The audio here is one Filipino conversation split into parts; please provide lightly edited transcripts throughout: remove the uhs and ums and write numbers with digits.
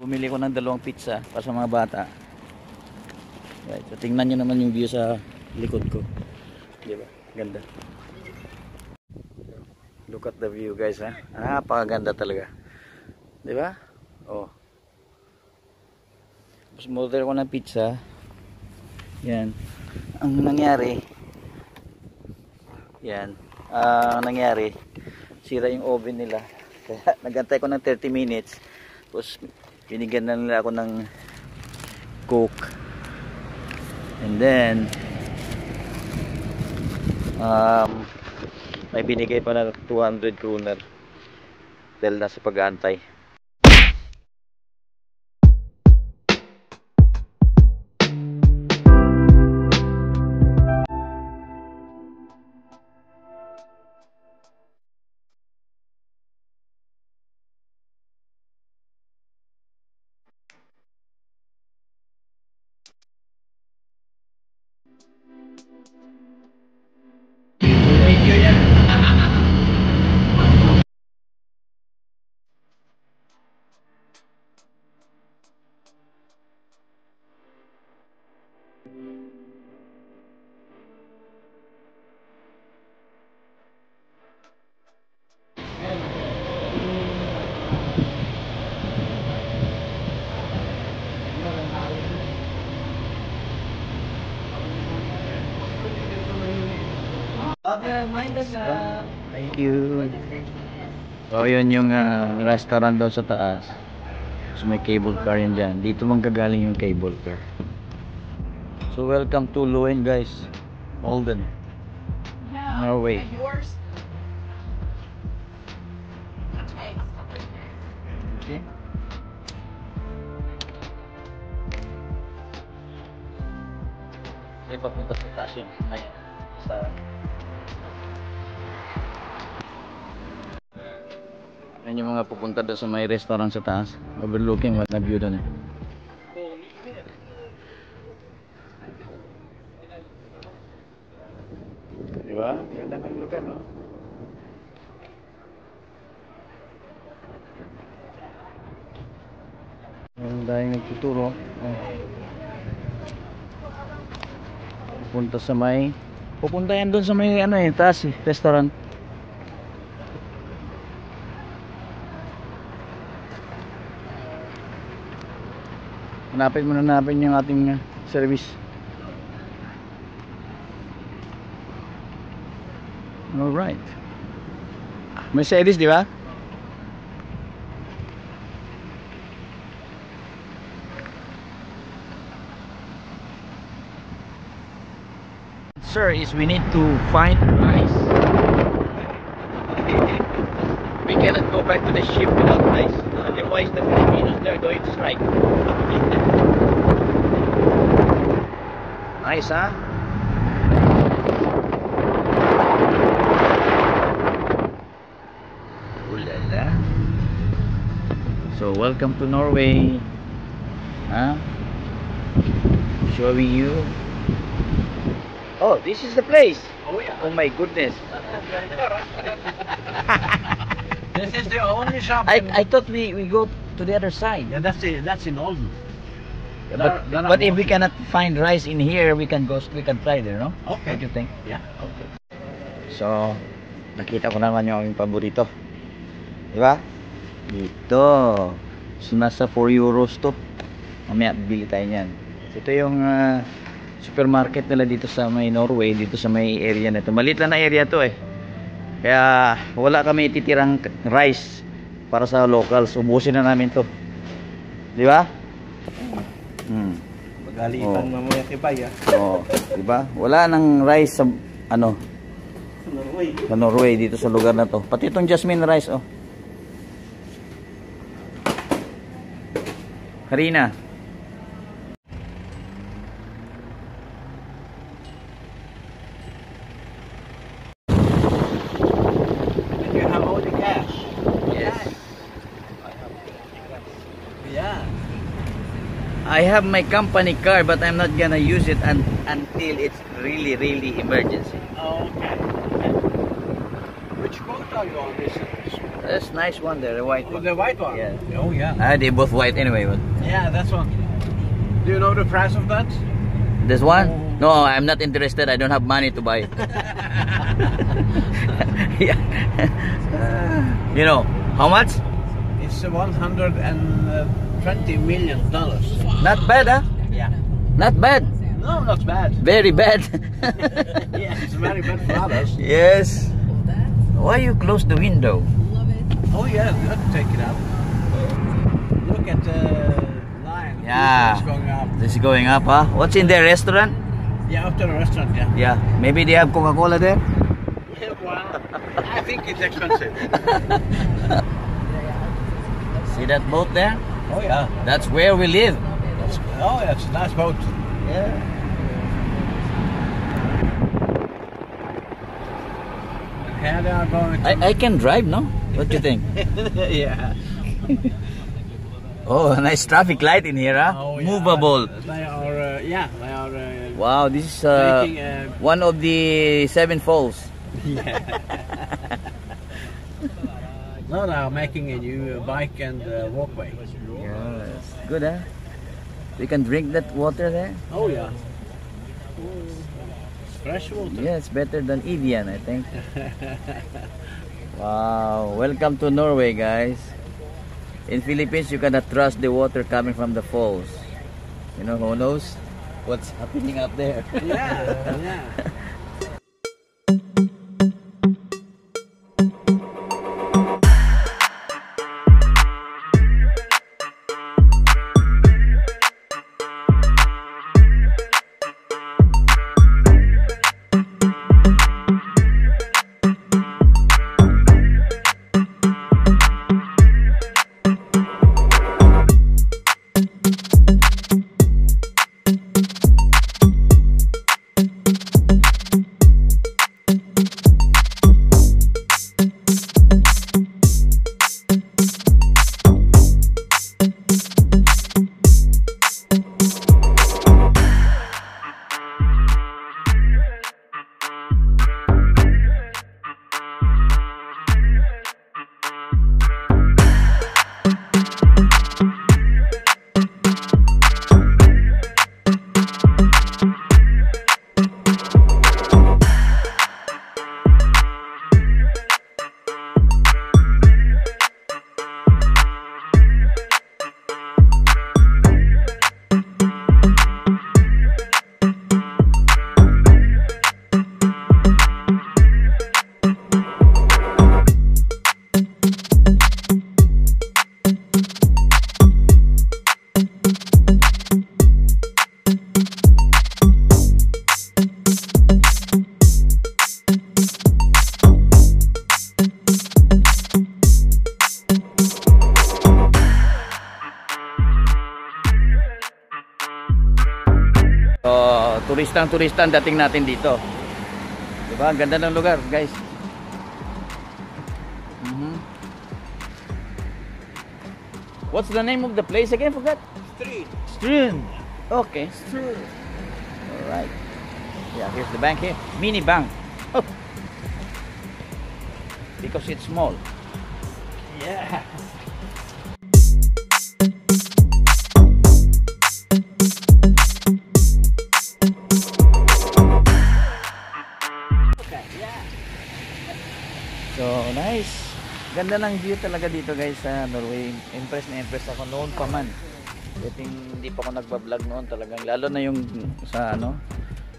Bumili ko ng 2 pizza para sa mga bata. Right. So, tingnan nyo naman yung view sa likod ko. Diba? Ganda. Look at the view guys ha. Napakaganda talaga. Diba? Oh. Tapos order ko ng pizza. Yan. Ang nangyari. Yan. Ang nangyari. Sira yung oven nila. Kaya nagantay ko ng 30 minutes. Tapos binigyan na nila ako ng Coke. And then may binigay pa na 200 kroner dahil nasa pag-aantay. Thank you. So yun yung restaurant doon sa taas. So may cable car yan dyan. Dito manggagaling yung cable car. So welcome to Luen guys. Malden, Norway. Okay. Ay papunta sa taas yun. Ay, sa yan yung mga pupunta doon sa may restaurant sa taas. Overlooking what na view doon eh. Diba? Ganda ng lugar no? Ang dahil nagtuturo. Pupunta sa may pupunta yan doon sa may ano eh, taas eh, restaurant. Hanapin muna natin yung ating service. Alright. Mercedes, di ba? Sir, is we need to find rice. We cannot go back to the ship without rice. Otherwise the Filipinos, they're going to strike. Nice, huh? Ulala. So welcome to Norway. Huh? Showing you. Oh, this is the place. Oh yeah. Oh my goodness. This is the only shop. I thought we go to the other side. Yeah, that's in Olden. But if we cannot find rice in here, we can try there, no? Okay. What do you think? Yeah. Okay. So, nakita ko naman yung aming paborito. Di ba? Dito. So, nasa 4 euros to. Mamaya, bili tayo niyan. So, ito yung supermarket nila dito sa may Norway, dito sa may area na ito. Maliit lang na area to eh. Kaya, wala kami ititirang rice para sa locals. Ubusin na namin to. Di ba? Magalitan mamaya kay Bay, Oh, di ba? Wala nang rice sa ano? Norway. Sa Norway dito sa lugar na to. Pati itong jasmine rice, oh. Harina. You have all the cash. Yes. Yeah. I have my company car, but I'm not gonna use it until it's really emergency. Oh, okay. Which boat are you on? This That's nice one there, the white one. The white one? Yeah. Oh, yeah. They're both white anyway, but Yeah, that's one. Do you know the price of that? this one? No, I'm not interested. I don't have money to buy it. Yeah. You know, how much? It's $120 million. Not bad, huh? Yeah. Not bad. No, not bad. Very bad. Yeah, it's very bad for others. Yes. Why you close the window? Oh, yeah, you have to take it out. Look at the line. Yeah. It's going up. This is going up, huh? What's in their restaurant? Yeah, after the restaurant, yeah. Yeah. Maybe they have Coca-Cola there? Yeah, well, I think it's expensive. See that boat there? Oh, yeah. That's where we live. Oh, yeah, it's a nice boat. Yeah. Here they are going to... I can drive, no? What do you think? Yeah. Oh, nice traffic light in here, huh? Oh, yeah. Movable. They are, yeah, they are... Wow, this is making one of the 7 falls. Yeah. No, they are making a new bike and walkway. Yes. Good, huh? You can drink that water there? Oh, yeah. It's fresh water. Yeah, it's better than Evian, I think. Wow, welcome to Norway, guys. In Philippines, you cannot trust the water coming from the falls. You know, who knows what's happening up there? Yeah, yeah. Turistang dating natin dito. Diba? Ang ganda ng lugar, guys. What's the name of the place again? Forgot? Street. Strun. Okay, Strun. Alright. Yeah, here's the bank here. Mini bank. Oh. Because it's small. Yeah. So, nice. Ganda ng view talaga dito, guys, sa Norway. Impressed na impressed ako noon pa man. Hindi pa ako nagba-vlog noon talagang. Lalo na yung sa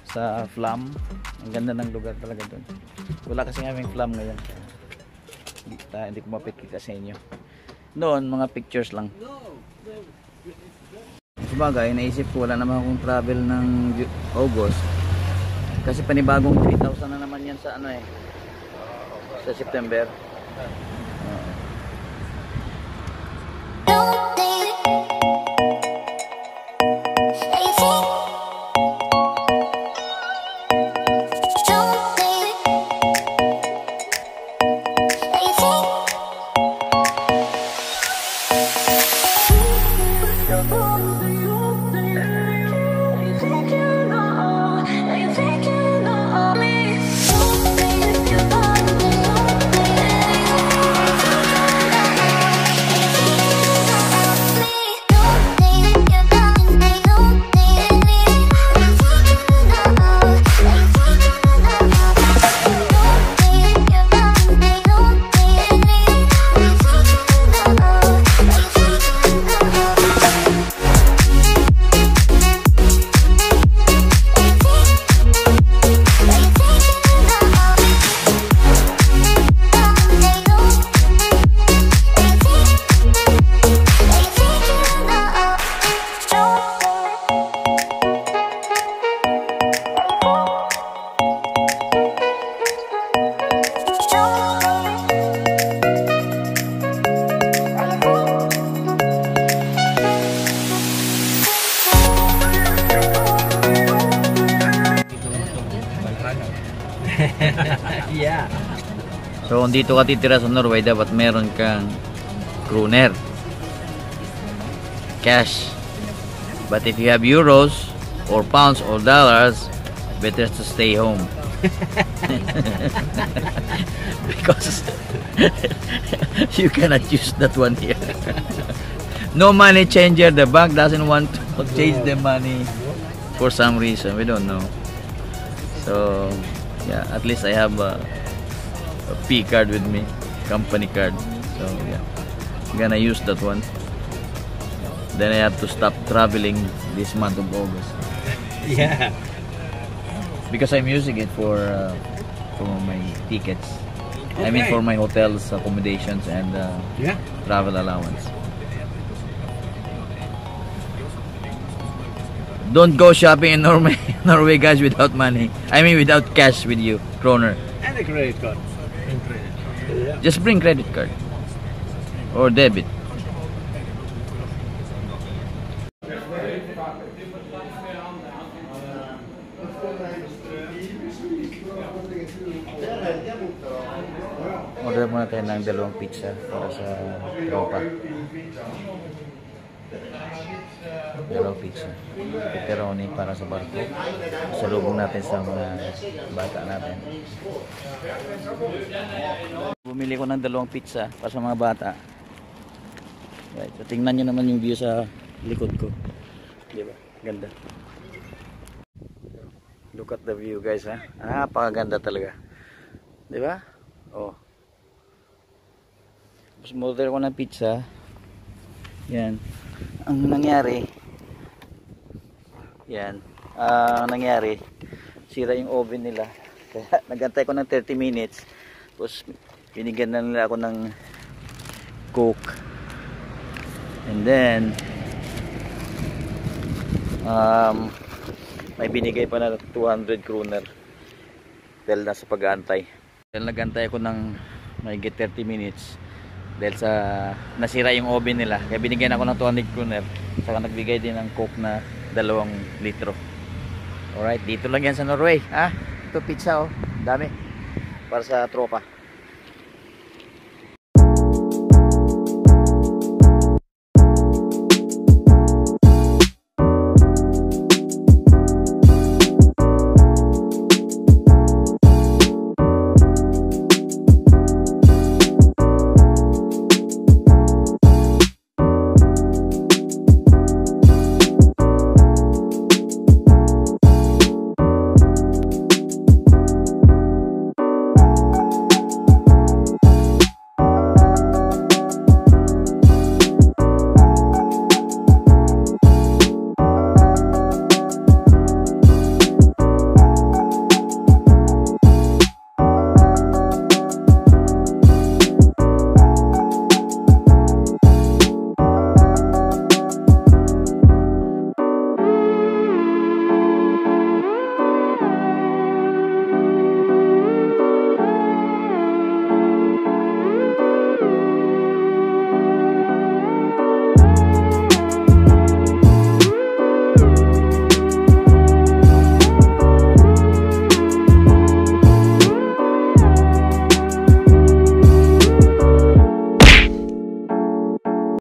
sa Flam. Ang ganda ng lugar talaga doon. Wala kasi kaming Flam ngayon. Hindi ko mapikita sa inyo. Noon, mga pictures lang. Sabagay, naisip ko wala naman akong travel ng August. Kasi panibagong 3,000 na naman yan sa sa September. Yeah. So kung dito ka titira sa Norway, dapat meron kang kroner, cash. But if you have euros or pounds or dollars, better to stay home. Because you cannot use that one here. No money changer. The bank doesn't want to change the money for some reason. We don't know. So yeah, at least I have a P card with me, company card. So yeah, I'm gonna use that one. Then I have to stop traveling this month of August. Yeah. Because I'm using it for my tickets. I mean Okay. for my hotels, accommodations, and Yeah. travel allowance. Don't go shopping in Norway, Norway guys, without money. I mean without cash with you, kroner. And a credit card. Yeah. Just bring credit card or debit. Order muna tayo ng 2 pizza para sa tropa. 2 pizza. Pepperoni para sa barko. Salubong natin sa mga bata natin. Bumili ko ng 2 pizza para sa mga bata. Right. So, tingnan nyo naman yung view sa likod ko. Diba? Ganda. Look at the view guys ha. Napakaganda talaga. Diba? Oh. Tapos order ko ng pizza. Yan. Ang nangyari, yan. Ang nangyari, sira yung oven nila. Kaya nagantay ko ng 30 minutes. Tapos binigyan na nila ako ng Coke. And then may binigay pa na 200 kroner dahil nasa pag-aantay. Dahil nagantay ako ng mahigit 30 minutes dahil sa nasira yung oven nila, kaya binigyan ako ng 200 kroner, saka nagbigay din ng Coke na 2 litro. Alright, dito lang yan sa Norway ha. Ito pizza oh, dami para sa tropa.